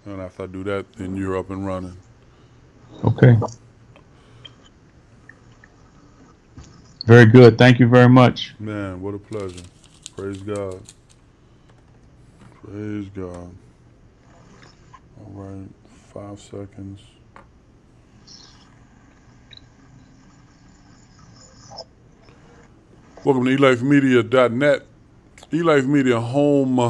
And after I do that, then you're up and running. Okay. Very good. Thank you very much. Man, what a pleasure. Praise God. Praise God. All right, 5 seconds. Welcome to elifemedia.net. eLife Media, home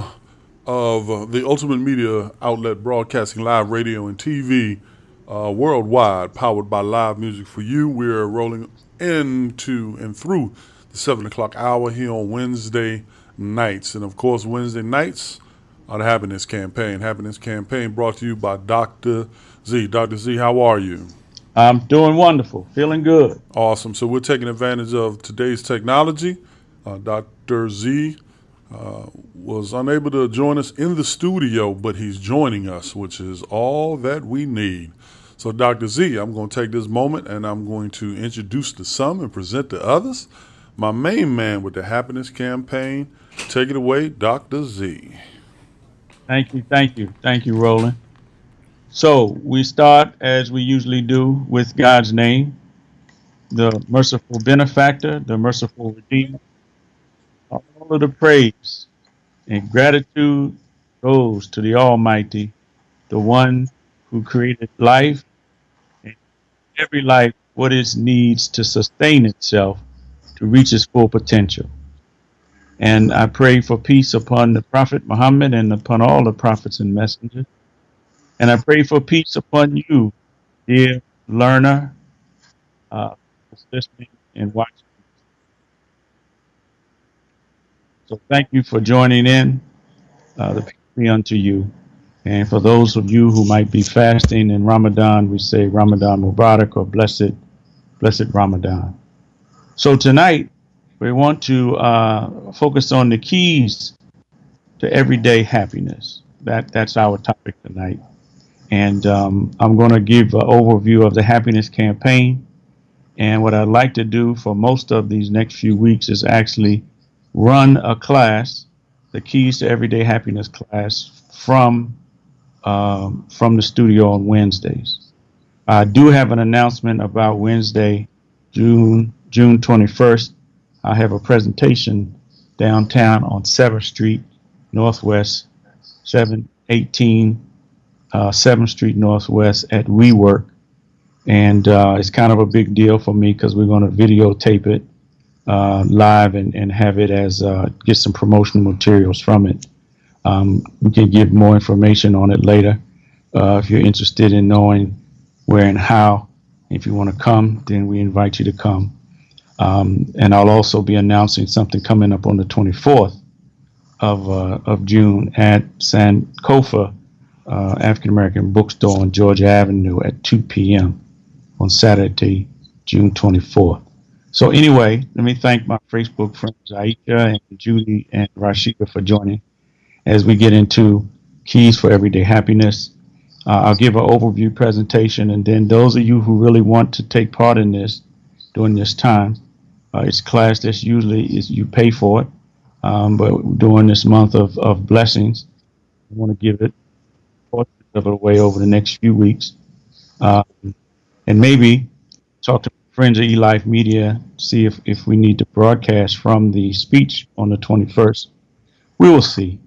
of the ultimate media outlet broadcasting live radio and TV worldwide, powered by live music for you. We're rolling into and through the 7 o'clock hour here on Wednesday nights. And of course, Wednesday nights are the Happiness Campaign. Happiness Campaign brought to you by Dr. Z. Dr. Z, how are you? I'm doing wonderful. Feeling good. Awesome. So we're taking advantage of today's technology. Dr. Z was unable to join us in the studio, but he's joining us, which is all that we need. So, Dr. Z, I'm going to take this moment and I'm going to introduce to some and present to others my main man with the Happiness Campaign. Take it away, Dr. Z. Thank you. Thank you. Thank you, Roland. So we start as we usually do with God's name, the merciful benefactor, the merciful redeemer. All of the praise and gratitude goes to the Almighty, the one who created life and every life what it needs to sustain itself to reach its full potential. And I pray for peace upon the Prophet Muhammad and upon all the prophets and messengers. And I pray for peace upon you, dear learner, who's listening and watching. So thank you for joining in. The peace be unto you. And for those of you who might be fasting in Ramadan, we say Ramadan Mubarak or blessed Ramadan. So tonight, we want to focus on the keys to everyday happiness. That's our topic tonight. And I'm going to give an overview of the Happiness Campaign. And what I'd like to do for most of these next few weeks is actually run a class, the Keys to Everyday Happiness class, from the studio on Wednesdays. I do have an announcement about Wednesday, June 21st. I have a presentation downtown on 7th Street Northwest, 718 7th Street Northwest at WeWork. And it's kind of a big deal for me because we're going to videotape it live and have it as get some promotional materials from it. We can give more information on it later if you're interested in knowing where and how. If you want to come, then we invite you to come. And I'll also be announcing something coming up on the 24th of June at Sankofa African American Bookstore on Georgia Avenue at 2 p.m. on Saturday, June 24th. So anyway, let me thank my Facebook friends Aisha and Judy and Rashida for joining as we get into Keys for Everyday Happiness. I'll give an overview presentation, and then those of you who really want to take part in this during this time, it's a class that's usually you pay for it, but during this month of blessings, I want to give it portions of it away over the next few weeks, and maybe talk to friends at eLife Media, see if we need to broadcast from the speech on the 21st. We will see.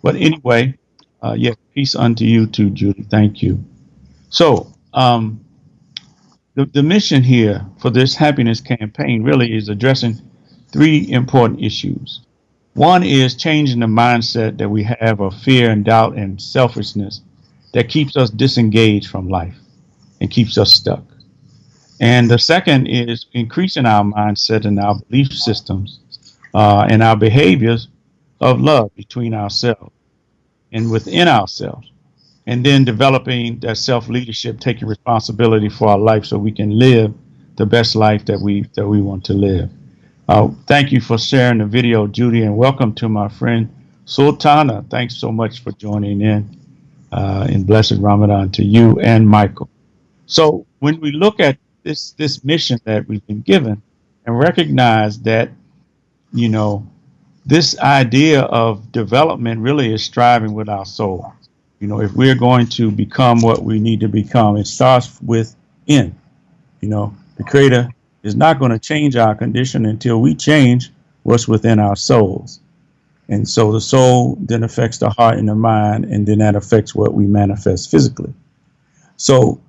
But anyway, yes, peace unto you too, Judy. Thank you. So, the mission here for this happiness campaign really is addressing three important issues. One is changing the mindset that we have of fear and doubt and selfishness that keeps us disengaged from life and keeps us stuck. And the second is increasing our mindset and our belief systems and our behaviors of love between ourselves and within ourselves. And then developing that self-leadership, taking responsibility for our life so we can live the best life that we want to live. Thank you for sharing the video, Judy, and welcome to my friend Sultana. Thanks so much for joining in blessed Ramadan to you and Michael. So when we look at this mission that we've been given and recognize that, you know, this idea of development really is striving with our soul. If we're going to become what we need to become, it starts within. The Creator is not going to change our condition until we change what's within our souls. And so the soul then affects the heart and the mind, and then that affects what we manifest physically. So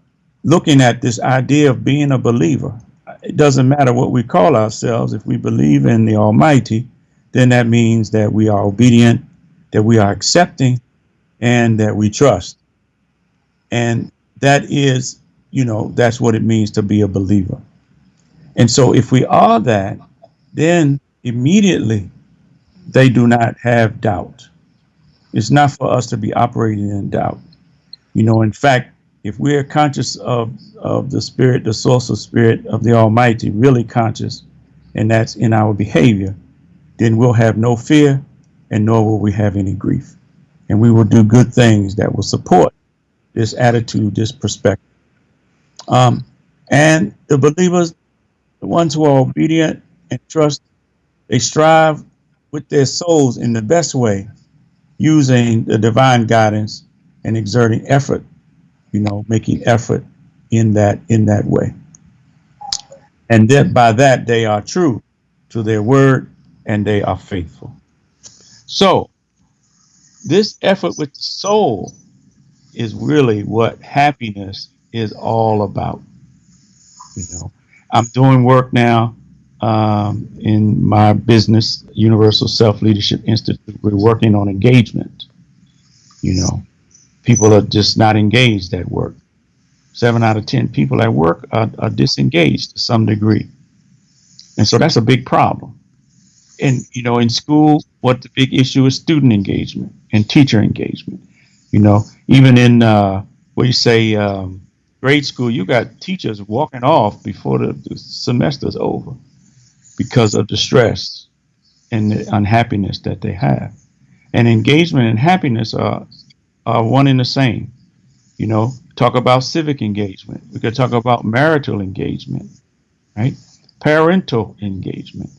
looking at this idea of being a believer, it doesn't matter what we call ourselves. If we believe in the Almighty, then that means that we are obedient, that we are accepting, and that we trust. And that is, that's what it means to be a believer. And so if we are that, then immediately they do not have doubt. It's not for us to be operating in doubt. In fact, if we're conscious of the Spirit, the source of Spirit of the Almighty, really conscious, and that's in our behavior, then we'll have no fear, and nor will we have any grief. And we will do good things that will support this attitude, this perspective. And the believers, the ones who are obedient and trust, they strive with their souls in the best way, using the divine guidance and exerting effort, making effort in that way. And then by that, they are true to their word and they are faithful. So this effort with the soul is really what happiness is all about. I'm doing work now in my business, Universal Self-Leadership Institute. We're working on engagement. People are just not engaged at work. 7 out of 10 people at work are disengaged to some degree. And so that's a big problem. And, in school, what the big issue is student engagement and teacher engagement. Even in, grade school, you got teachers walking off before the semester's over because of the stress and the unhappiness that they have. And engagement and happiness are one and the same. Talk about civic engagement. We could talk about marital engagement, right? Parental engagement.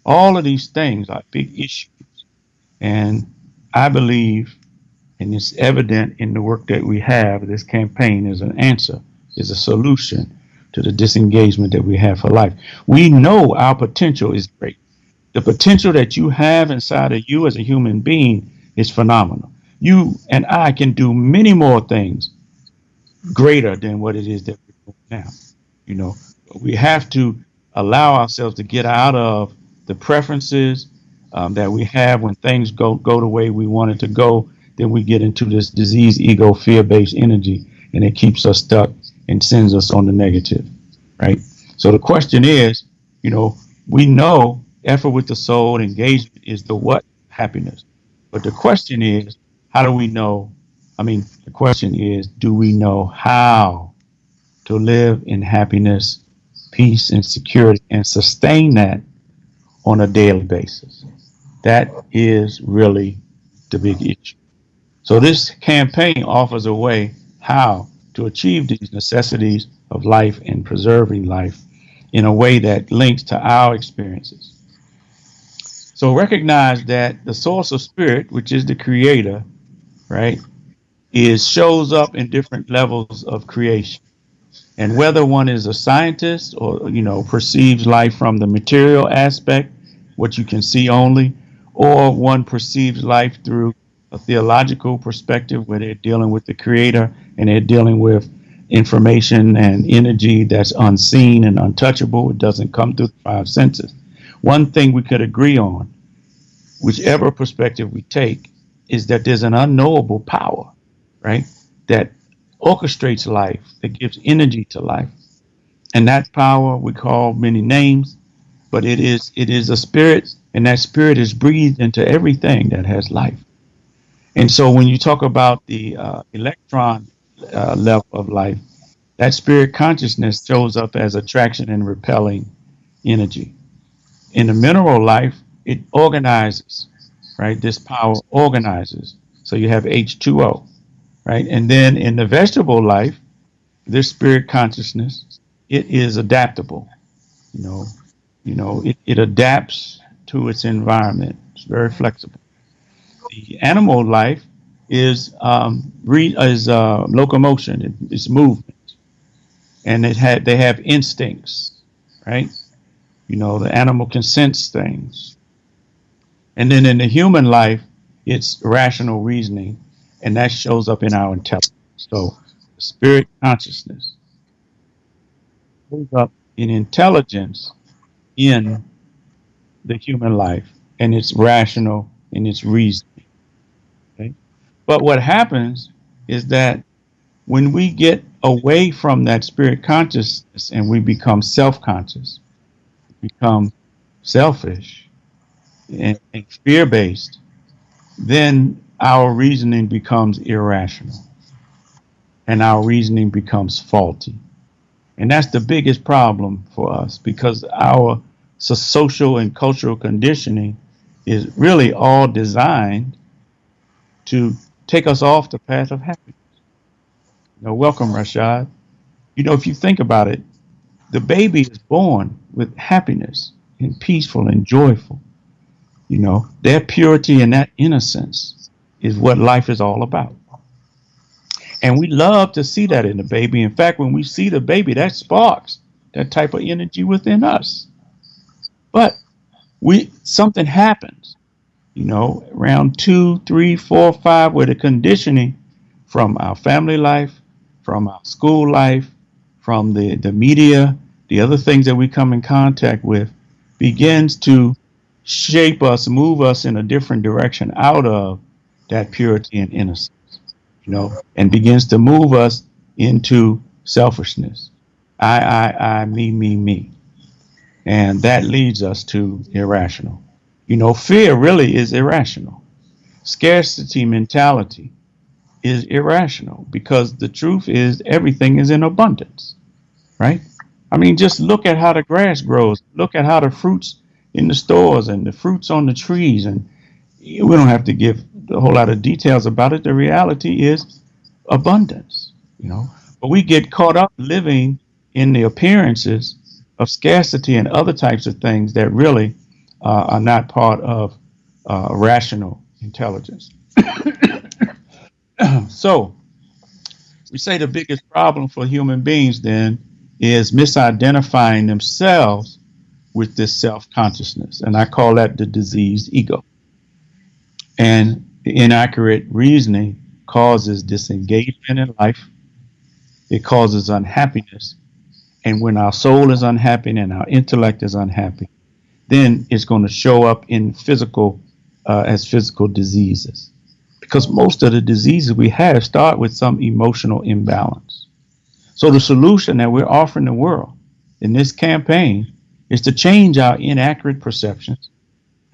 All of these things are big issues. And I believe, and it's evident in the work that we have, this campaign is an answer, is a solution to the disengagement that we have for life. We know our potential is great. The potential that you have inside of you as a human being is phenomenal. You and I can do many more things greater than what it is that we're doing now. We have to allow ourselves to get out of the preferences that we have when things go the way we want it to go. Then we get into this disease, ego, fear-based energy, and it keeps us stuck and sends us on the negative, right? So the question is, we know effort with the soul, engagement is the what? Happiness. But the question is, how do we know? The question is, do we know how to live in happiness, peace, and security and sustain that on a daily basis? That is really the big issue. So this campaign offers a way how to achieve these necessities of life and preserving life in a way that links to our experiences. So recognize that the source of spirit, which is the creator, right, shows up in different levels of creation. And whether one is a scientist or, perceives life from the material aspect, what you can see only, or one perceives life through a theological perspective where they're dealing with the creator and they're dealing with information and energy that's unseen and untouchable. It doesn't come through the 5 senses. One thing we could agree on, whichever perspective we take, is that there's an unknowable power, right, that orchestrates life, that gives energy to life. And that power we call many names, but it is a spirit, and that spirit is breathed into everything that has life. And so when you talk about the electron level of life, that spirit consciousness shows up as attraction and repelling energy. In the mineral life, it organizes, right? This power organizes. So you have H2O, right? And then in the vegetable life, this spirit consciousness, it is adaptable. It adapts to its environment. It's very flexible. The animal life is locomotion. It's movement, and they have instincts, right? You know, the animal can sense things, and then in the human life, it's rational reasoning, and that shows up in our intelligence. So, spirit consciousness shows up in intelligence in the human life, and it's rational in its reasoning. Okay? But what happens is that when we get away from that spirit consciousness and we become self-conscious, become selfish and fear-based, then our reasoning becomes irrational and our reasoning becomes faulty. And that's the biggest problem for us, because our social and cultural conditioning is really all designed to take us off the path of happiness. You know, welcome, Rashad. You know, if you think about it, the baby is born with happiness and peaceful and joyful. You know, their purity and that innocence is what life is all about. And we love to see that in the baby. In fact, when we see the baby, that sparks that type of energy within us. But something happens, you know, around 2, 3, 4, 5, where the conditioning from our family life, from our school life, from the media, the other things that we come in contact with, begins to shape us, move us in a different direction out of that purity and innocence, you know, and begins to move us into selfishness. I, me. And that leads us to irrational. You know, fear really is irrational. Scarcity mentality is irrational, because the truth is everything is in abundance, right? I mean, just look at how the grass grows. Look at how the fruits in the stores and the fruits on the trees. And we don't have to give a whole lot of details about it. The reality is abundance, you know. But we get caught up living in the appearances of scarcity and other types of things that really are not part of rational intelligence. So we say the biggest problem for human beings then is misidentifying themselves with this self-consciousness. And I call that the diseased ego. And the inaccurate reasoning causes disengagement in life. It causes unhappiness. And when our soul is unhappy and our intellect is unhappy, then it's going to show up in as physical diseases. Because most of the diseases we have start with some emotional imbalance. So the solution that we're offering the world in this campaign is to change our inaccurate perceptions,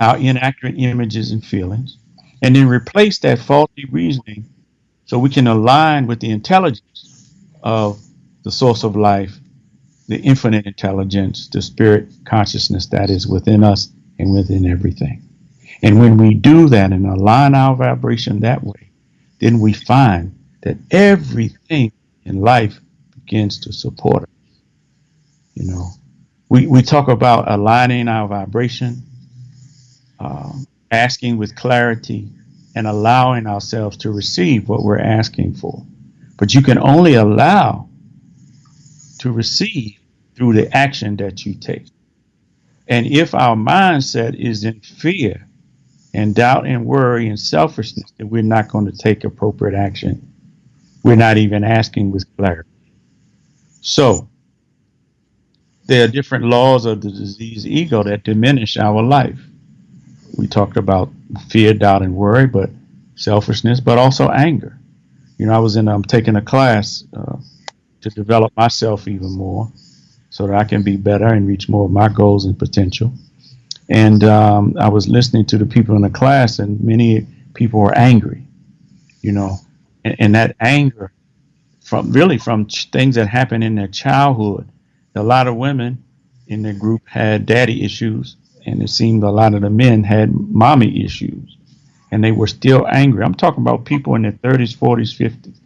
our inaccurate images and feelings, and then replace that faulty reasoning so we can align with the intelligence of the source of life, the infinite intelligence, the spirit consciousness that is within us and within everything. And when we do that and align our vibration that way, then we find that everything in life begins to support us. You know, we talk about aligning our vibration, asking with clarity, and allowing ourselves to receive what we're asking for. But you can only allow to receive through the action that you take. And if our mindset is in fear and doubt and worry and selfishness, then we're not going to take appropriate action. We're not even asking with clarity. So there are different laws of the diseased ego that diminish our life. We talked about fear, doubt, and worry, but selfishness, but also anger. You know, I'm taking a class to develop myself even more so that I can be better and reach more of my goals and potential. And I was listening to the people in the class, and many people were angry, you know, and that anger from things that happened in their childhood. A lot of women in their group had daddy issues, and it seemed a lot of the men had mommy issues, and they were still angry. I'm talking about people in their 30s, 40s, 50s,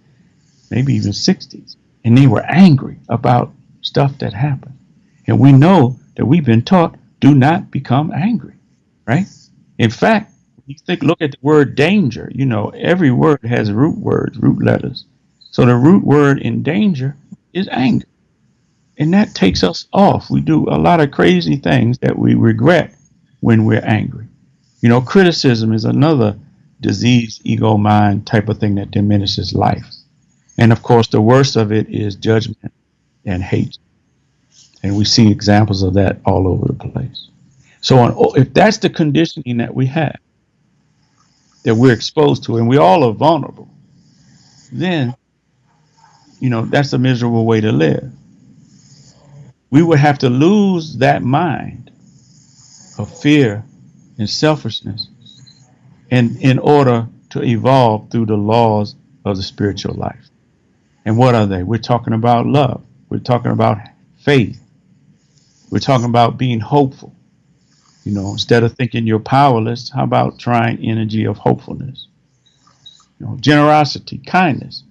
maybe even 60s, and they were angry about stuff that happened. And we know that we've been taught, do not become angry, right? In fact, look at the word danger. You know, every word has root words, root letters. So the root word in danger is anger. And that takes us off. We do a lot of crazy things that we regret when we're angry. You know, criticism is another disease, ego, mind type of thing that diminishes life. And of course, the worst of it is judgment and hate. And we see examples of that all over the place. So if that's the conditioning that we have, that we're exposed to, and we all are vulnerable, then, you know, that's a miserable way to live. We would have to lose that mind of fear and selfishness in order to evolve through the laws of the spiritual life. And what are they? We're talking about love. We're talking about faith. We're talking about being hopeful. You know, instead of thinking you're powerless, how about trying energy of hopefulness? You know, generosity, kindness.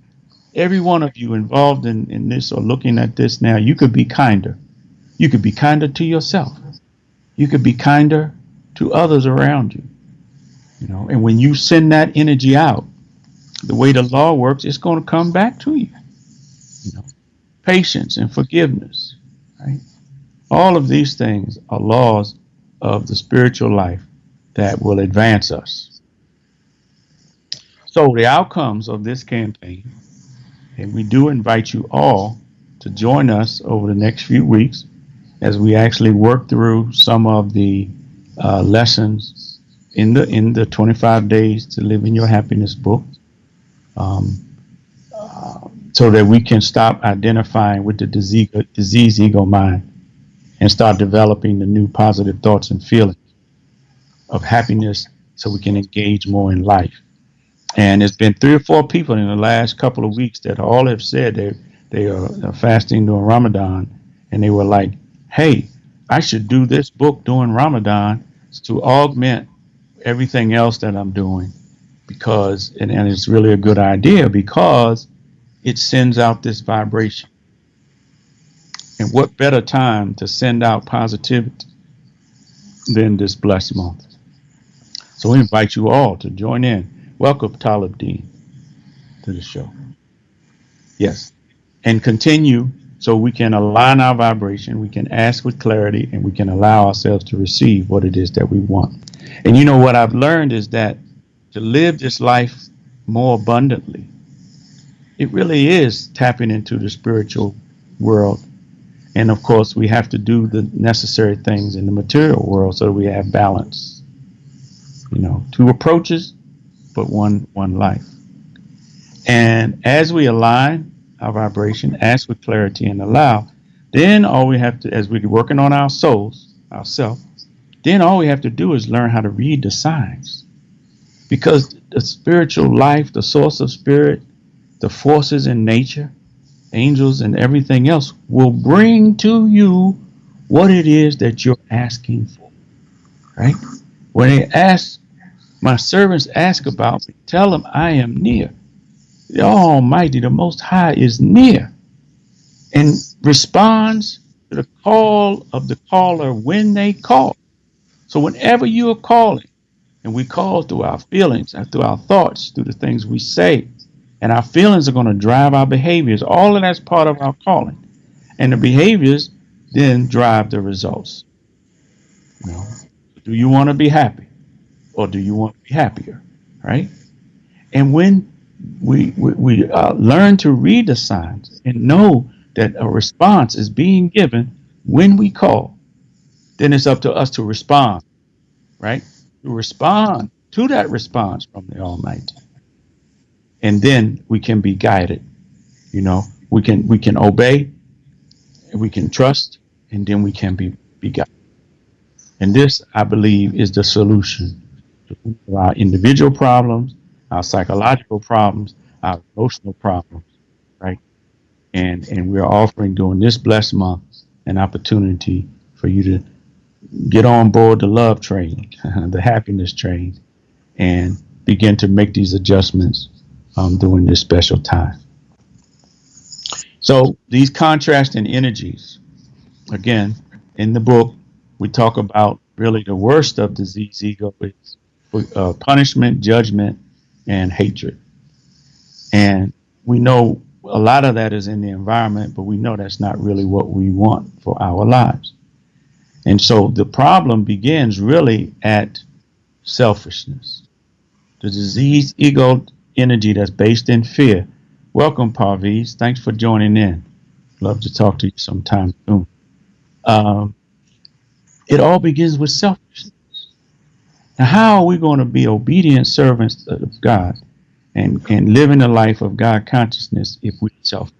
Every one of you involved in this or looking at this now, you could be kinder. You could be kinder to yourself. You could be kinder to others around you. You know, and when you send that energy out, the way the law works, it's going to come back to you. You know, patience and forgiveness, right? All of these things are laws of the spiritual life that will advance us. So the outcomes of this campaign, and we do invite you all to join us over the next few weeks as we actually work through some of the lessons in the 25 Days to Live in Your Happiness book, so that we can stop identifying with the disease ego mind and start developing the new positive thoughts and feelings of happiness so we can engage more in life. And there's been 3 or 4 people in the last couple of weeks that all have said they are fasting during Ramadan, and they were like, hey, I should do this book during Ramadan to augment everything else that I'm doing, because, and it's really a good idea because it sends out this vibration. And what better time to send out positivity than this blessed month? So we invite you all to join in. Welcome, Talib Dean, to the show. Yes. And continue so we can align our vibration, we can ask with clarity, and we can allow ourselves to receive what it is that we want. And you know what I've learned is that to live this life more abundantly, it really is tapping into the spiritual world. And of course, we have to do the necessary things in the material world so that we have balance. You know, 2 approaches, but one life. And as we align our vibration, ask with clarity and allow, then all we have to, as we're working on our souls, ourself, then all we have to do is learn how to read the signs. Because the spiritual life, the source of spirit, the forces in nature, angels and everything else will bring to you what it is that you're asking for, right? When they ask, my servants ask about me, tell them I am near. The Almighty, the Most High is near and responds to the call of the caller when they call. So whenever you are calling, and we call through our feelings and through our thoughts, through the things we say, and our feelings are going to drive our behaviors. All of that's part of our calling. And the behaviors then drive the results. You know, do you want to be happy? Or do you want to be happier? Right? And when we learn to read the signs and know that a response is being given when we call, then it's up to us to respond. Right? To respond to that response from the Almighty. And then we can be guided. You know, we can obey, and we can trust, and then we can be guided. And this, I believe, is the solution to our individual problems, our psychological problems, our emotional problems, right? And we're offering during this blessed month an opportunity for you to get on board the love train, the happiness train, and begin to make these adjustments during this special time. So these contrasting energies, again, in the book, we talk about really the worst of disease ego is punishment, judgment, and hatred. And we know a lot of that is in the environment, but we know that's not really what we want for our lives. And so the problem begins really at selfishness, the diseased ego energy that's based in fear. Welcome, Parviz. Thanks for joining in. Love to talk to you sometime soon. It all begins with selfishness. Now, how are we going to be obedient servants of God and living a life of God consciousness if we're selfish?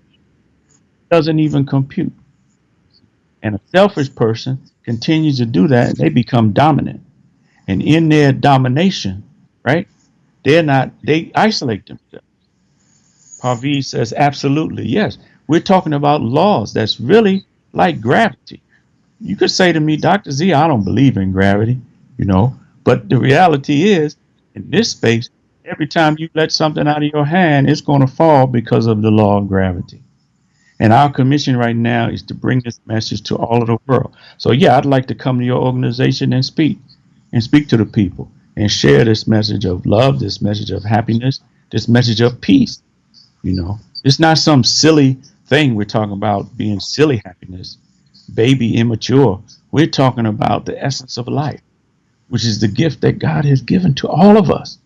It doesn't even compute. And a selfish person continues to do that, they become dominant. And in their domination, right, they isolate themselves. Parviz says, absolutely, yes. We're talking about laws that's really like gravity. You could say to me, Dr. Z, I don't believe in gravity, but the reality is, in this space, every time you let something out of your hand, it's going to fall because of the law of gravity. And our commission right now is to bring this message to all of the world. So, yeah, I'd like to come to your organization and speak to the people and share this message of love, this message of happiness, this message of peace. It's not some silly thing we're talking about, being silly happiness, baby immature. We're talking about the essence of life, which is the gift that God has given to all of us,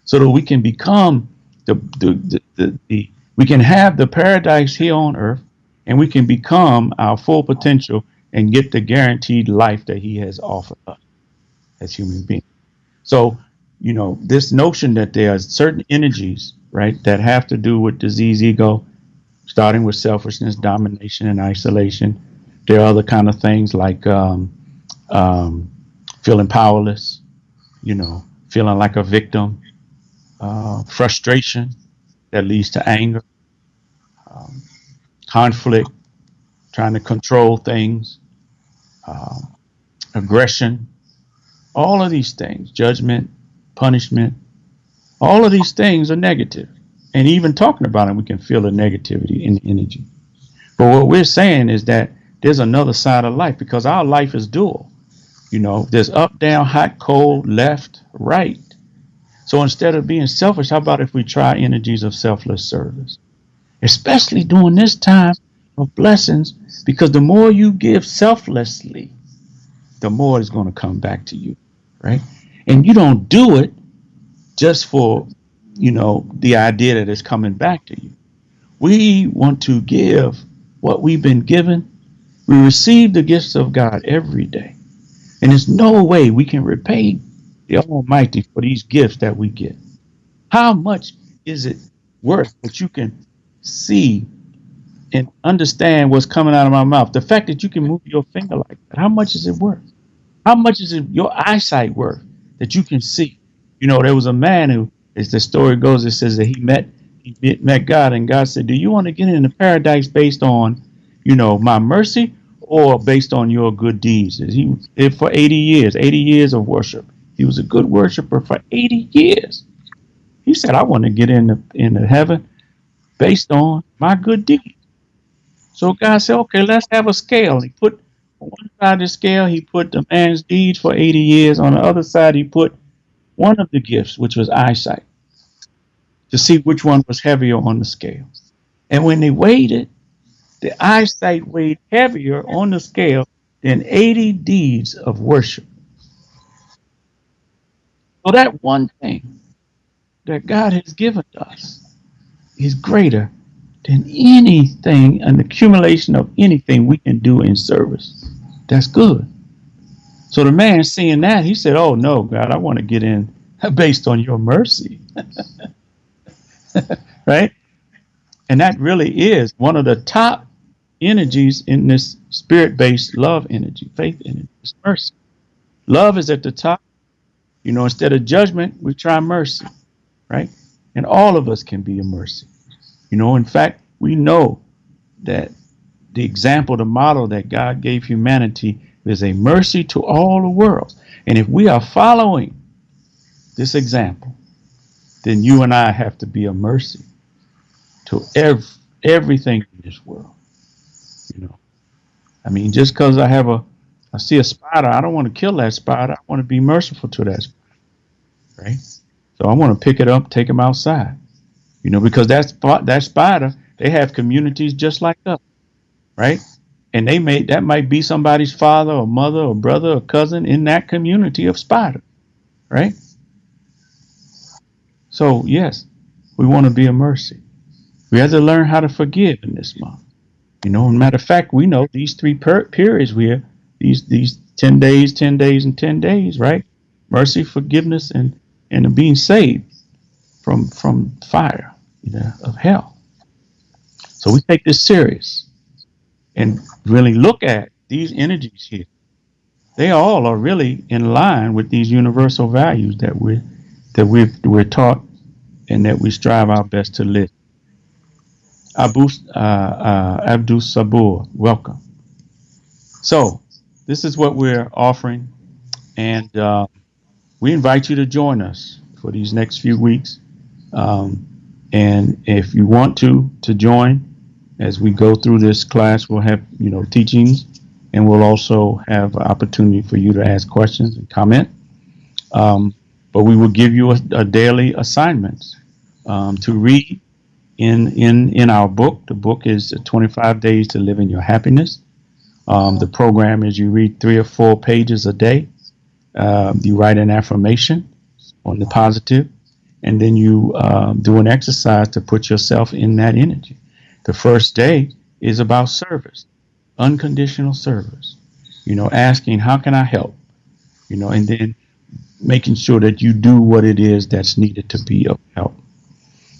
so that we can become we can have the paradise here on earth, and we can become our full potential and get the guaranteed life that He has offered us as human beings. So, this notion that there are certain energies, right, that have to do with disease ego, starting with selfishness, domination, and isolation. There are other kind of things like feeling powerless, feeling like a victim, frustration that leads to anger, conflict, trying to control things, aggression, all of these things, judgment, punishment, all of these things are negative. And even talking about them, we can feel the negativity in the energy. But what we're saying is that there's another side of life, because our life is dual. There's up, down, hot, cold, left, right. So instead of being selfish, how about if we try energies of selfless service? Especially during this time of blessings, because the more you give selflessly, the more is going to come back to you, right? And you don't do it just for, the idea that it's coming back to you. We want to give what we've been given. We receive the gifts of God every day. And there's no way we can repay the Almighty for these gifts that we get. How much is it worth that you can see and understand what's coming out of my mouth? The fact that you can move your finger like that, how much is it worth? How much is your eyesight worth that you can see? There was a man who, as the story goes, it says that he met God, and God said, do you want to get into paradise based on, my mercy, or based on your good deeds? He lived for 80 years of worship. He was a good worshiper for 80 years. He said, I want to get into heaven based on my good deeds. So God said, okay, let's have a scale. He put on one side of the scale, he put the man's deeds for 80 years. On the other side, he put one of the gifts, which was eyesight, to see which one was heavier on the scale. And when they weighed it, the eyesight weighed heavier on the scale than 80 deeds of worship. So that one thing that God has given us is greater than anything, an accumulation of anything we can do in service. That's good. So the man seeing that, he said, oh no, God, I want to get in based on your mercy. Right? And that really is one of the top energies in this spirit-based love energy, faith energy, is mercy. Love is at the top. Instead of judgment, we try mercy, right? And all of us can be a mercy. In fact, we know that the example, the model that God gave humanity is a mercy to all the world. And if we are following this example, then you and I have to be a mercy to everything in this world. Just because I see a spider, I don't want to kill that spider. I want to be merciful to that spider. right? So I want to pick it up, take them outside, because that spider, they have communities just like us, right? And that might be somebody's father or mother or brother or cousin in that community of spiders, right? So yes, we want to be a mercy. We have to learn how to forgive in this month. Matter of fact, we know these three periods here, these 10 days, 10 days, and 10 days, right? Mercy, forgiveness, and being saved from fire, of hell. So we take this serious and really look at these energies here. They all are really in line with these universal values that we're taught and that we strive our best to live. Abdul Sabur, welcome. So this is what we're offering, and we invite you to join us for these next few weeks. And if you want to join as we go through this class, we'll have teachings, and we'll also have an opportunity for you to ask questions and comment. But we will give you a daily assignments to read in our book. The book is 25 Days to Live in Your Happiness. The program is you read 3 or 4 pages a day. You write an affirmation on the positive, and then you do an exercise to put yourself in that energy. The first day is about service, unconditional service. Asking, how can I help? And then making sure that you do what it is that's needed to be of help.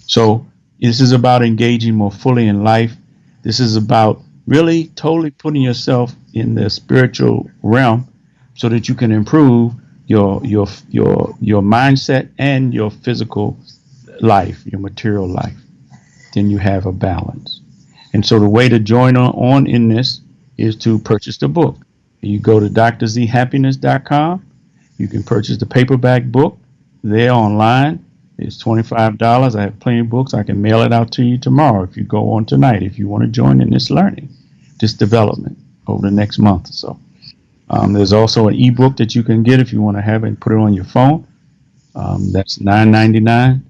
So this is about engaging more fully in life. This is about really totally putting yourself in the spiritual realm so that you can improve your mindset and your physical life, your material life. Then you have a balance. And so the way to join on in this is to purchase the book. You go to drzhappiness.com. You can purchase the paperback book there online. It's $25. I have plenty of books. I can mail it out to you tomorrow if you go on tonight, if you want to join in this learning, this development over the next month or so. There's also an ebook that you can get if you want to have it and put it on your phone. That's $9.99,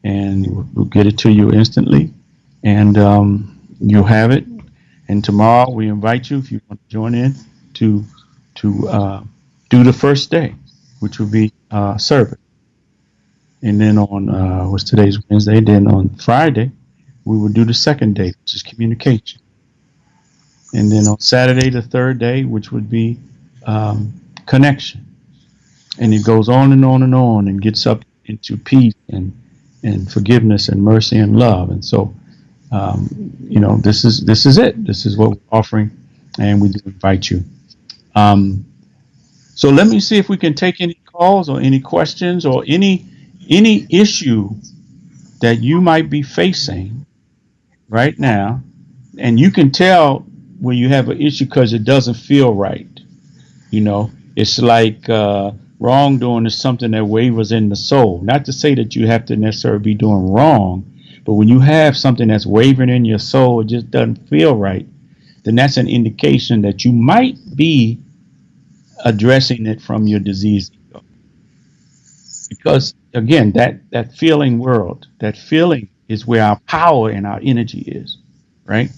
and we'll get it to you instantly, and you'll have it. And tomorrow we invite you, if you want to join in, to do the first day, which will be service. And then on what's today's Wednesday? Then on Friday, we will do the second day, which is communication. And then on Saturday, the third day, which would be connection. And it goes on and on and on, and gets up into peace and forgiveness and mercy and love. And so, this is it. This is what we're offering, and we do invite you. So let me see if we can take any calls or any questions or any issue that you might be facing right now. And you can tell when you have an issue because it doesn't feel right. It's like wrongdoing is something that wavers in the soul. Not to say that you have to necessarily be doing wrong, but when you have something that's wavering in your soul, it just doesn't feel right, then that's an indication that you might be addressing it from your disease ego. Because again, that feeling world, that feeling is where our power and our energy is, right?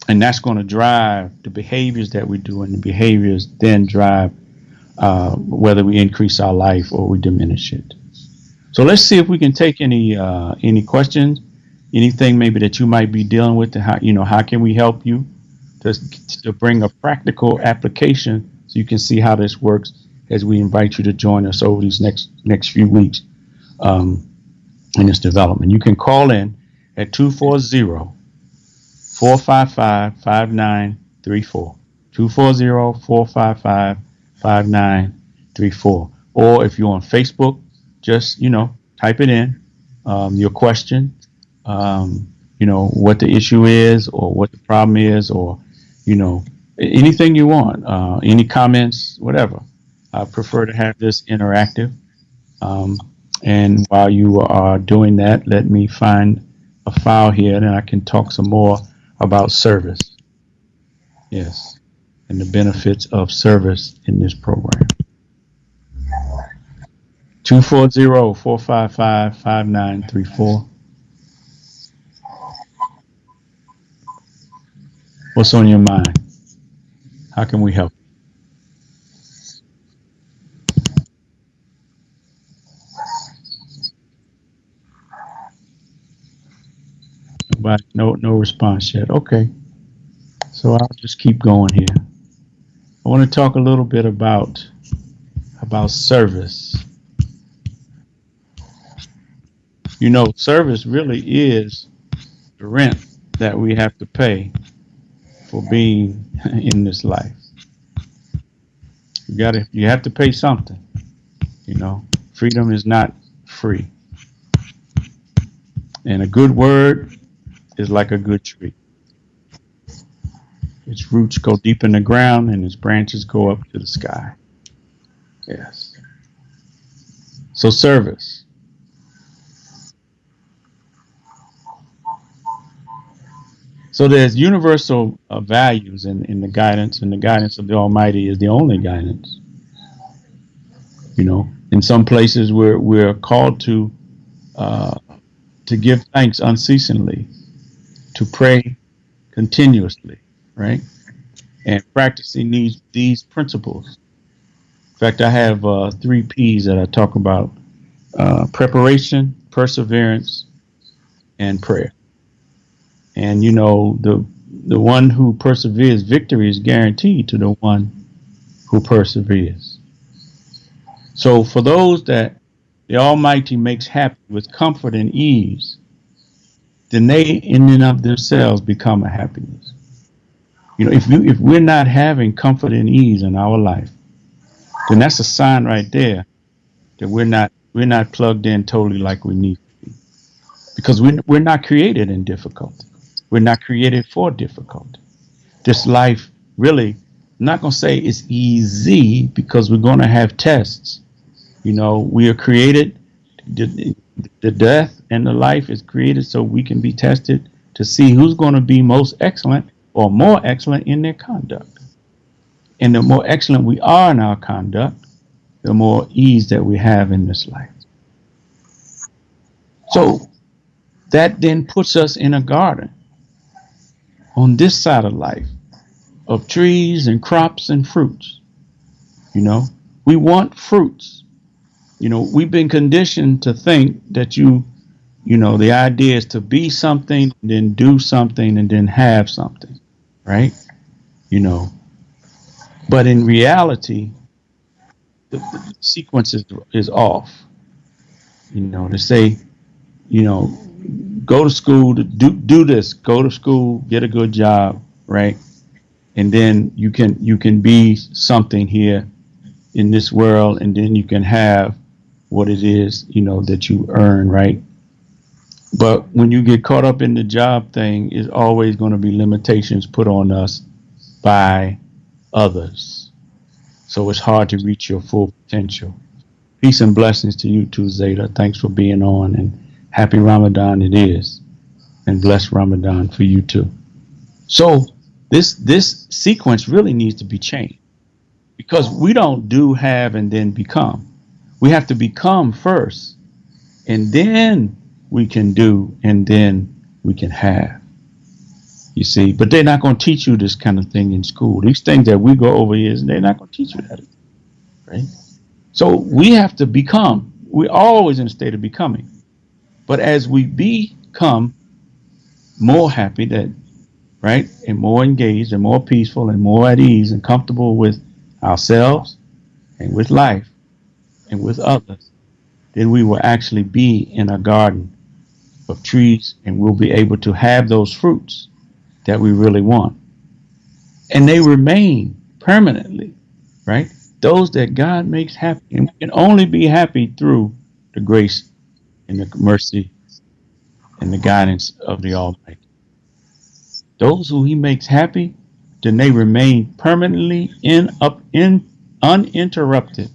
And that's going to drive the behaviors that we do, and the behaviors then drive whether we increase our life or we diminish it. So let's see if we can take any questions, anything maybe that you might be dealing with. How can we help you to bring a practical application so you can see how this works as we invite you to join us over these next few weeks in this development. You can call in at 240-455-5934, 240-455-5934. Or if you're on Facebook, just, type it in, your question, what the issue is or what the problem is, or, anything you want, any comments, whatever. I prefer to have this interactive. And while you are doing that, let me find a file here, and I can talk some more about service. Yes, and the benefits of service in this program. 240-455-5934. What's on your mind? How can we help? But no response yet. Okay. So I'll just keep going here. I want to talk a little bit about service. You know, service really is the rent that we have to pay for being in this life. You have to pay something. You know, freedom is not free. And a good word is like a good tree. Its roots go deep in the ground and its branches go up to the sky. Yes. So service. So there's universal values in the guidance, and the guidance of the Almighty is the only guidance. You know, in some places we're called to give thanks unceasingly, to pray continuously, right? And practicing these principles. In fact, I have 3 P's that I talk about: preparation, perseverance, and prayer. And you know, the one who perseveres, victory is guaranteed to the one who perseveres. So for those that the Almighty makes happy with comfort and ease, then they in and of themselves become a happiness. You know, if we're not having comfort and ease in our life, then that's a sign right there that we're not plugged in totally like we need to be. Because we're not created in difficulty. We're not created for difficulty. This life really, I'm not going to say it's easy, because we're going to have tests. You know, we are created, the death and the life is created so we can be tested to see who's going to be most excellent or more excellent in their conduct. And the more excellent we are in our conduct, the more ease that we have in this life. So that then puts us in a garden on this side of life of trees and crops and fruits. You know, we want fruits. You know, we've been conditioned to think that you know, the idea is to be something, then do something, and then have something, right? You know, but in reality, the sequence is off. You know, to say, you know, go to school, to do this, go to school, get a good job, right? And then you can be something here in this world, and then you can have what it is, you know, that you earn, right? But when you get caught up in the job thing, it's always going to be limitations put on us by others. So it's hard to reach your full potential. Peace and blessings to you too, Zeta. Thanks for being on, and happy Ramadan it is. And blessed Ramadan for you too. So this sequence really needs to be changed, because we don't do, have, and then become. We have to become first, and then we can do, and then we can have. You see, but they're not going to teach you this kind of thing in school. These things that we go over here, they're not going to teach you that, right? So we have to become. We're always in a state of becoming. But as we become more happy, that, right, and more engaged and more peaceful and more at ease and comfortable with ourselves and with life and with others, then we will actually be in a garden of trees, and we'll be able to have those fruits that we really want. And they remain permanently, right? Those that God makes happy. And we can only be happy through the grace and the mercy and the guidance of the Almighty. Those who He makes happy, then they remain permanently uninterrupted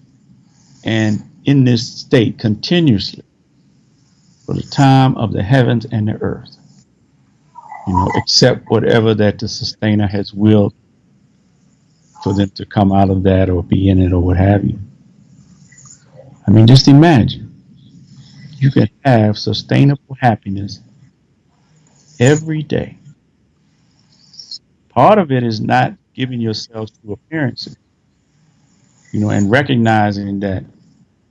and in this state continuously for the time of the heavens and the earth. You know, except whatever that the sustainer has willed for them to come out of that or be in it or what have you. I mean, just imagine you can have sustainable happiness every day. Part of it is not giving yourself to appearances, and recognizing that,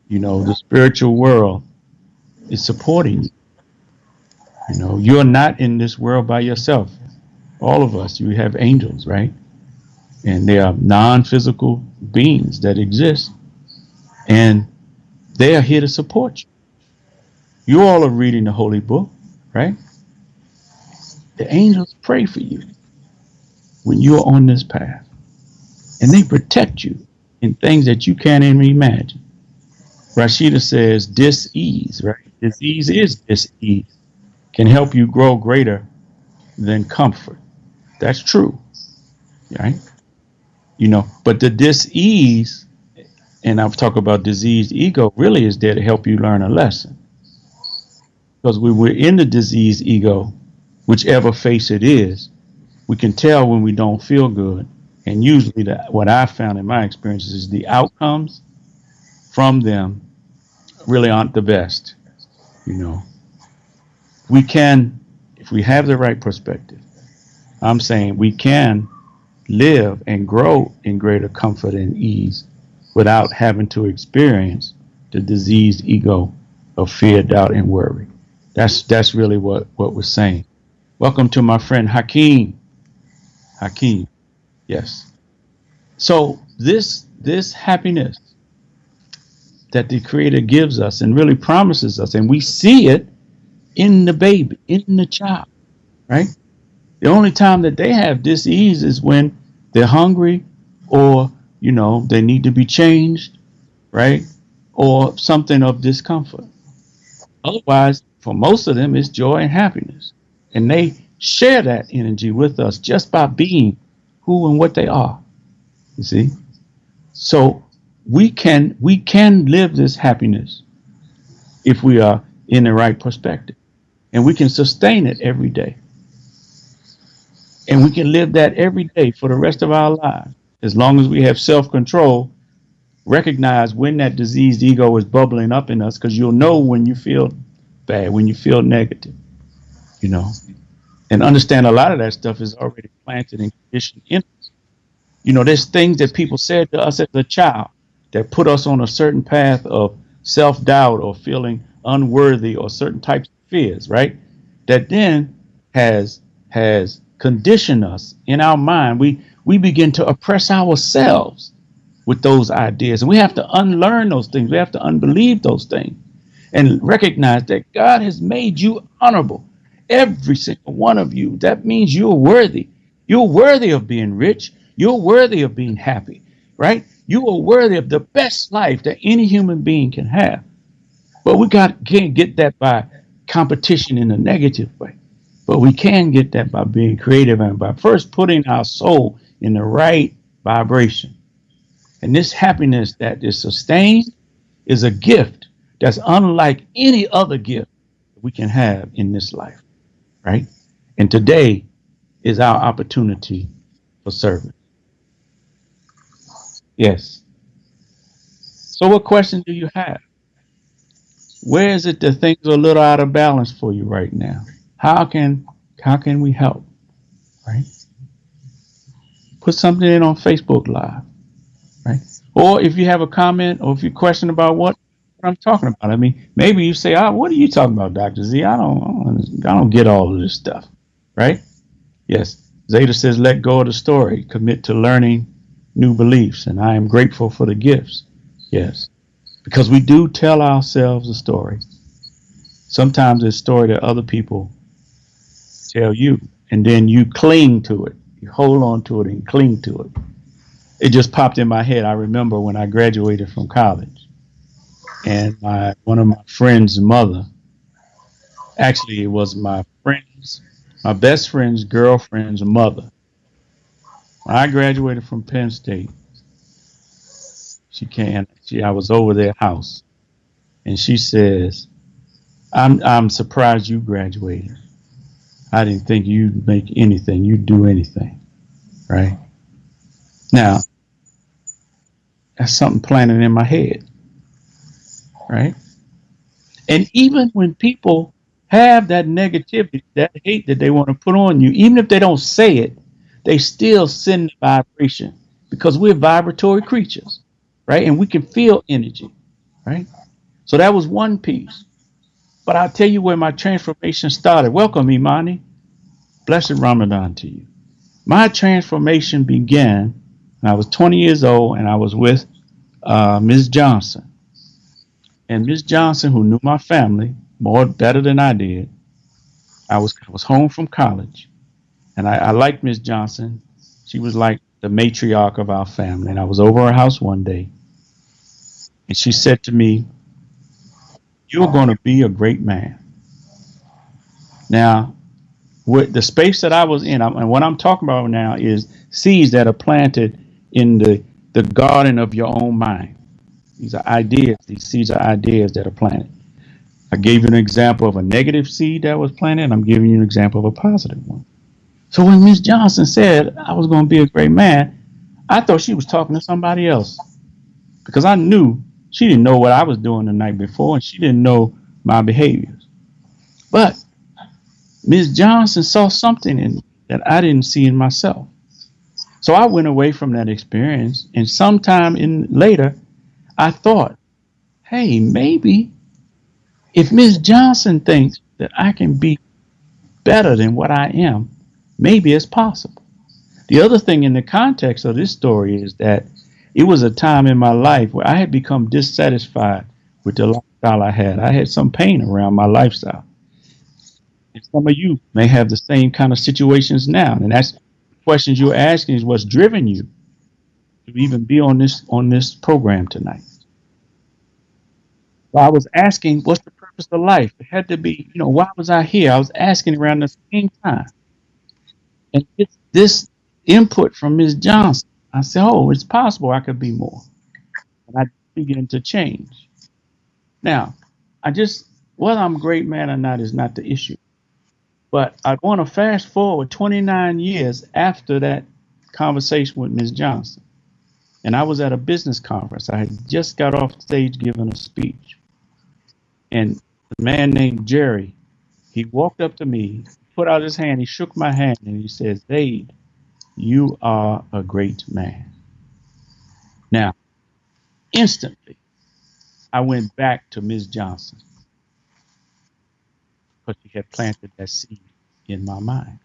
the spiritual world is supporting you. You're not in this world by yourself. All of us, you have angels, right? And they are non-physical beings that exist, and they are here to support you. You all are reading the Holy Book, right? The angels pray for you when you're on this path, and they protect you in things that you can't even imagine. Rashida says dis-ease, right? Disease is dis-ease. Can help you grow greater than comfort. That's true, right? But the dis-ease, and I've talked about diseased ego, really is there to help you learn a lesson. Because when we're in the diseased ego, whichever face it is, we can tell when we don't feel good. And usually what I found in my experiences is the outcomes from them really aren't the best. We can, if we have the right perspective, I'm saying we can live and grow in greater comfort and ease without having to experience the diseased ego of fear, doubt, and worry. That's really what we're saying. Welcome to my friend Hakeem. Hakeem, yes. So this happiness that the Creator gives us and really promises us, and we see it in the baby, in the child, right? The only time that they have dis-ease is when they're hungry, or they need to be changed, right? Or something of discomfort. Otherwise, for most of them, it's joy and happiness. And they share that energy with us just by being who and what they are. You see? So we can live this happiness if we are in the right perspective. And we can sustain it every day. And we can live that every day for the rest of our lives. As long as we have self-control, recognize when that diseased ego is bubbling up in us, because you'll know when you feel bad, when you feel negative, and understand a lot of that stuff is already planted and conditioned in us. There's things that people said to us as a child that put us on a certain path of self-doubt or feeling unworthy or certain types of fears, right? That then has conditioned us in our mind. We begin to oppress ourselves with those ideas. And we have to unlearn those things. We have to unbelieve those things and recognize that God has made you honorable. Every single one of you. That means you're worthy. You're worthy of being rich. You're worthy of being happy, right? You are worthy of the best life that any human being can have. But we can't get that by competition in a negative way. But we can get that by being creative and by first putting our soul in the right vibration. And this happiness that is sustained is a gift that's unlike any other gift we can have in this life, right? And today is our opportunity for service. Yes. So what question do you have? Where is it that things are a little out of balance for you right now? How can we help? Right? Put something in on Facebook Live, right? Or if you have a comment or if you question about what I'm talking about, I mean, maybe you say, what are you talking about, Dr. Z? I don't get all of this stuff, right? Yes. Zeta says, let go of the story, commit to learning new beliefs, and I am grateful for the gifts. Yes. Because we do tell ourselves a story. Sometimes it's a story that other people tell you, and then you cling to it. You hold on to it and cling to it. It just popped in my head. I remember when I graduated from college, and one of my friend's mother, actually it was my best friend's girlfriend's mother. When I graduated from Penn State, I was over their house, and she says, I'm surprised you graduated. I didn't think you'd make anything, you'd do anything, right? Now, that's something planted in my head. right? And even when people have that negativity, that hate that they want to put on you, even if they don't say it, they still send the vibration because we're vibratory creatures, right? And we can feel energy, right? So that was one piece. But I'll tell you where my transformation started. Welcome, Imani. Blessed Ramadan to you. My transformation began when I was 20 years old and I was with Ms. Johnson. And Ms. Johnson, who knew my family more better than I did, I was home from college, and I liked Miss Johnson. She was like the matriarch of our family. And I was over her house one day, and she said to me, "You're going to be a great man." Now, with the space that I was in, and what I'm talking about now is seeds that are planted in the garden of your own mind. These are ideas. These seeds are ideas that are planted. I gave you an example of a negative seed that was planted, and I'm giving you an example of a positive one. So when Miss Johnson said I was going to be a great man, I thought she was talking to somebody else because I knew she didn't know what I was doing the night before, and she didn't know my behaviors. But Miss Johnson saw something in me that I didn't see in myself. So I went away from that experience, and sometime later, I thought, hey, maybe if Miss Johnson thinks that I can be better than what I am, maybe it's possible. The other thing in the context of this story is that it was a time in my life where I had become dissatisfied with the lifestyle I had. I had some pain around my lifestyle. And some of you may have the same kind of situations now. And that's questions you're asking is what's driven you to even be on this program tonight. So I was asking, what's the purpose of life? It had to be, why was I here? I was asking around the same time. And this input from Ms. Johnson, I said, oh, it's possible I could be more. And I began to change. Now, whether I'm a great man or not is not the issue. But I want to fast forward 29 years after that conversation with Ms. Johnson. And I was at a business conference. I had just got off stage giving a speech. And a man named Jerry, he walked up to me, put out his hand, he shook my hand, and he said, Zaid, you are a great man. Now, instantly, I went back to Ms. Johnson because she had planted that seed in my mind.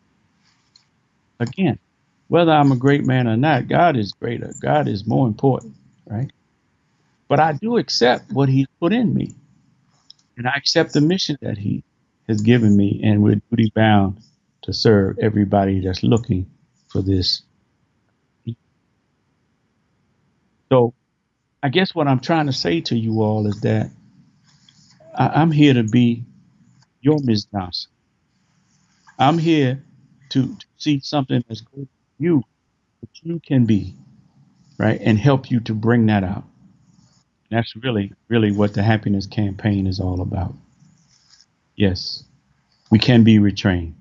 Again, whether I'm a great man or not, God is greater. God is more important, right? But I do accept what He's put in me. And I accept the mission that He has given me, and we're duty bound to serve everybody that's looking for this. So I guess what I'm trying to say to you all is that I'm here to be your Ms. Johnson. I'm here to see something that's good for you, that you can be, right? And help you to bring that out. And that's really, really what the happiness campaign is all about. Yes, we can be retrained.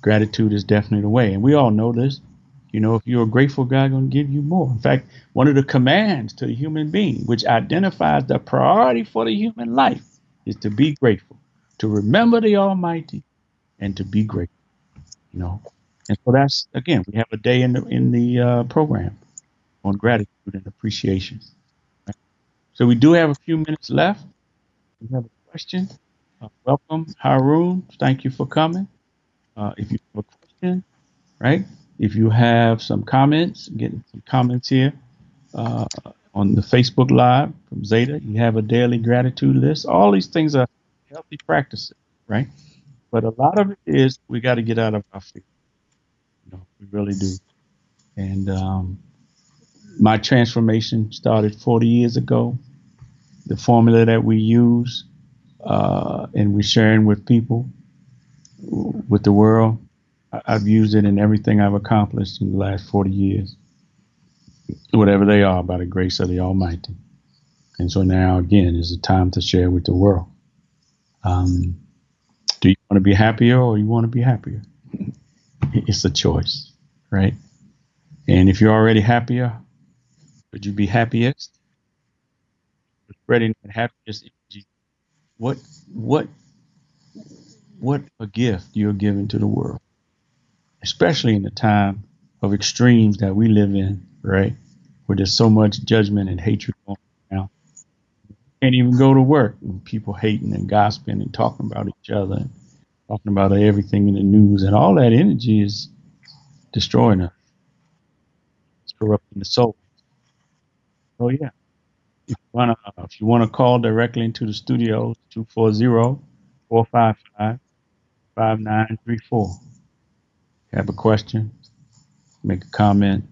Gratitude is definitely the way. And we all know this. If you're a grateful God, going to give you more. In fact, one of the commands to the human being, which identifies the priority for the human life, is to be grateful, to remember the Almighty, and to be grateful. And so that's, again, we have a day in the program on gratitude and appreciation. Right? So we do have a few minutes left. We have a question. Welcome, Haroon. Thank you for coming. If you have a question, right? If you have some comments, getting some comments here on the Facebook Live from Zeta, you have a daily gratitude list. All these things are healthy practices, right? But a lot of it is we got to get out of our fear. We really do. And my transformation started 40 years ago. The formula that we use and we're sharing with people, with the world, I've used it in everything I've accomplished in the last 40 years, whatever they are, by the grace of the Almighty. And so now, again, is the time to share with the world. Do you want to be happier or you want to be happier? It's a choice, right? And if you're already happier, would you be happiest? Spreading that happiness energy what what what a gift you're giving to the world, especially in the time of extremes that we live in, right? Where there's so much judgment and hatred going on now. Can't even go to work and people hating and gossiping and talking about each other and talking about everything in the news, and all that energy is destroying us. It's corrupting the soul. Oh yeah. If you wanna call directly into the studio, 240-455-5934. Have a question, make a comment.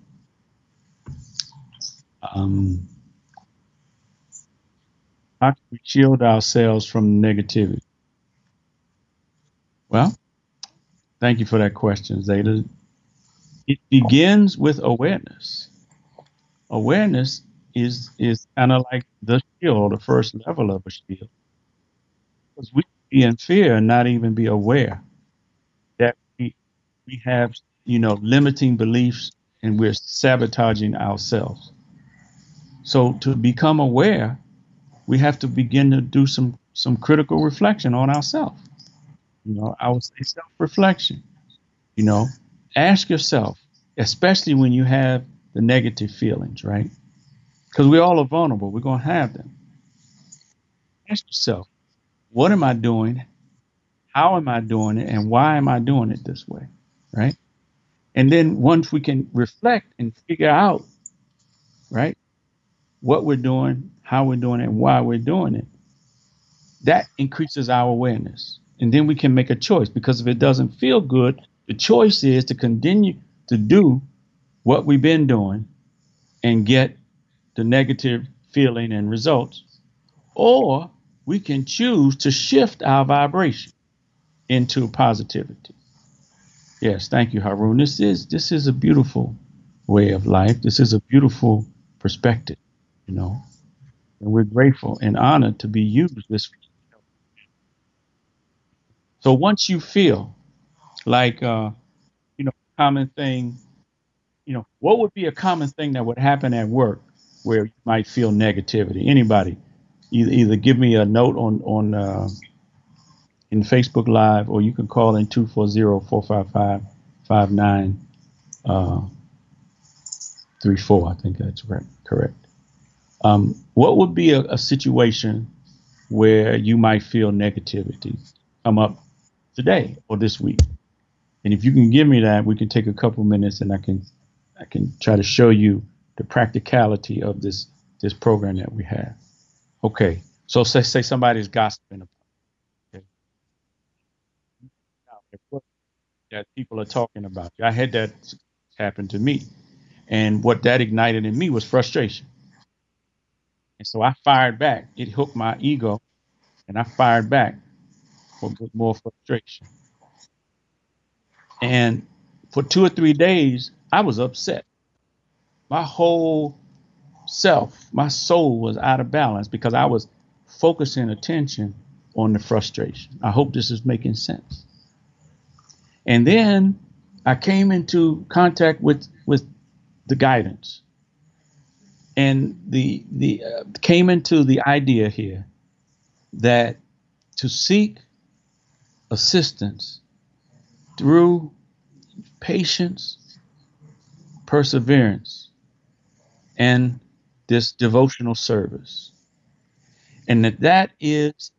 Um, how can we shield ourselves from negativity? Well, thank you for that question, Zeta. It begins with awareness. Awareness is kind of like the shield, the first level of a shield, because we can be in fear and not even be aware that we have, limiting beliefs and we're sabotaging ourselves. So to become aware, we have to begin to do some critical reflection on ourselves. I would say self-reflection. You know, ask yourself, especially when you have the negative feelings, right? Because we all are vulnerable. We're going to have them. Ask yourself, what am I doing? How am I doing it? And why am I doing it this way? Right? And then once we can reflect and figure out, right, what we're doing, how we're doing it, and why we're doing it, that increases our awareness. And then we can make a choice, because if it doesn't feel good, the choice is to continue to do what we've been doing and get the negative feeling and results, or we can choose to shift our vibration into positivity. Yes, thank you, Haroon. This is a beautiful way of life. This is a beautiful perspective, you know, and we're grateful and honored to be used this. So once you feel like, common thing, what would be a common thing that would happen at work where you might feel negativity? Anybody, either give me a note on in Facebook Live, or you can call in 240-455-5934. I think that's right, correct. What would be a situation where you might feel negativity come up today or this week? And if you can give me that, we can take a couple minutes, and I can try to show you the practicality of this program that we have. Okay, so say somebody's gossiping about, okay, that people are talking about. I had that happen to me, and what that ignited in me was frustration. And so I fired back. It hooked my ego, and I fired back with more frustration. And for 2 or 3 days, I was upset. My whole self, my soul was out of balance because I was focusing attention on the frustration. I hope this is making sense. And then I came into contact with the guidance, and the came into the idea here that to seek assistance through patience, perseverance, and this devotional service, and that is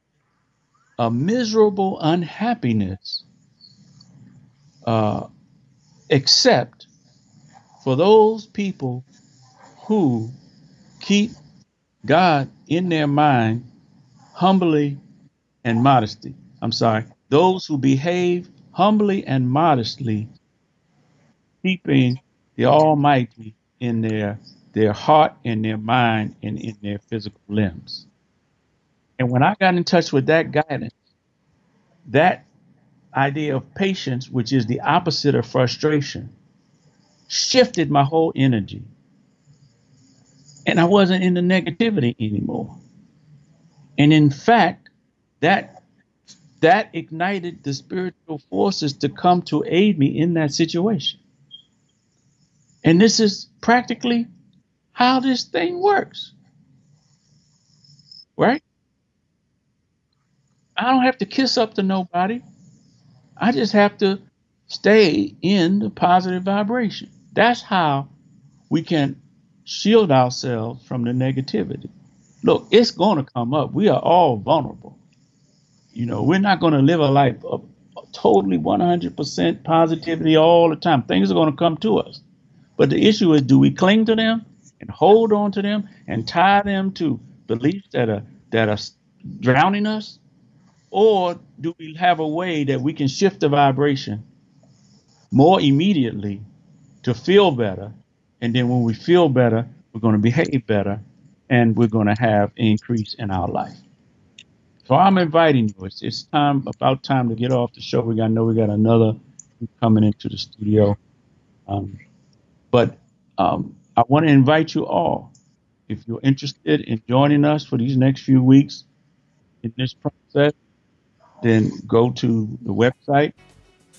a miserable unhappiness, except for those people who keep God in their mind humbly and modesty. I'm sorry, those who behave humbly and modestly, keeping the Almighty in their heart and their mind and in their physical limbs. And when I got in touch with that guidance, that idea of patience, which is the opposite of frustration, shifted my whole energy. And I wasn't in the negativity anymore. And in fact, that ignited the spiritual forces to come to aid me in that situation. And this is practically how this thing works, right? I don't have to kiss up to nobody. I just have to stay in the positive vibration. That's how we can shield ourselves from the negativity. Look, it's going to come up. We are all vulnerable. We're not going to live a life of totally 100% positivity all the time. Things are going to come to us. But the issue is, do we cling to them and hold on to them and tie them to beliefs that are drowning us? Or do we have a way that we can shift the vibration more immediately to feel better? And then when we feel better, we're going to behave better and we're going to have an increase in our life. So I'm inviting you. It's about time to get off the show. We got another coming into the studio. But I want to invite you all, if you're interested in joining us for these next few weeks in this process, then go to the website,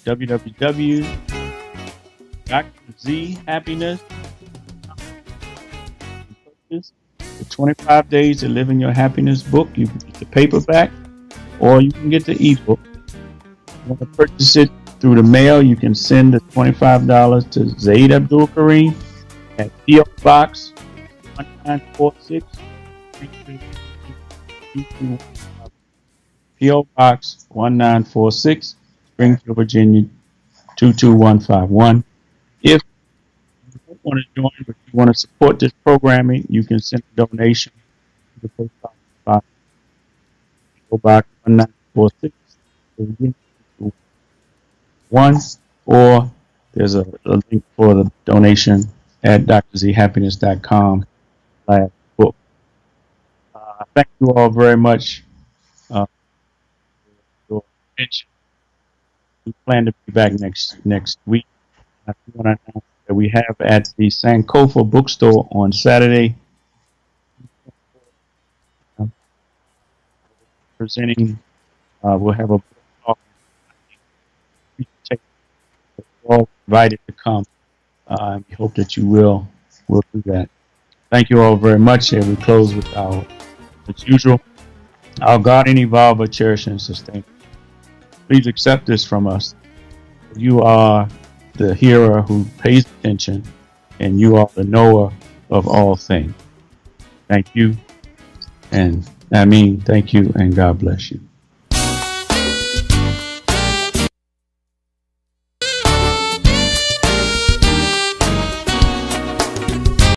www.drZHappiness. The 25 Days to Live in Your Happiness book. You can get the paperback or you can get the ebook. If you want to purchase it through the mail, you can send the $25 to Zaid Abdul Kareem at P.O. Box 1946. P.O. Box 1946, Springfield, Virginia 22151. If you don't want to join, but you want to support this programming, you can send a donation to the post office P.O. Box 1946. Or there's a link for the donation at drzhappiness.com/book. Thank you all very much for your attention. We plan to be back next week. I want to announce that we have at the Sankofa bookstore on Saturday presenting. We'll have a book talk. You're all invited to come. We hope that you will do that. Thank you all very much, and we close with as usual, our guardian, evolver, cherish, and sustain. Please accept this from us. You are the hearer who pays attention, and you are the knower of all things. Thank you, and thank you, and God bless you.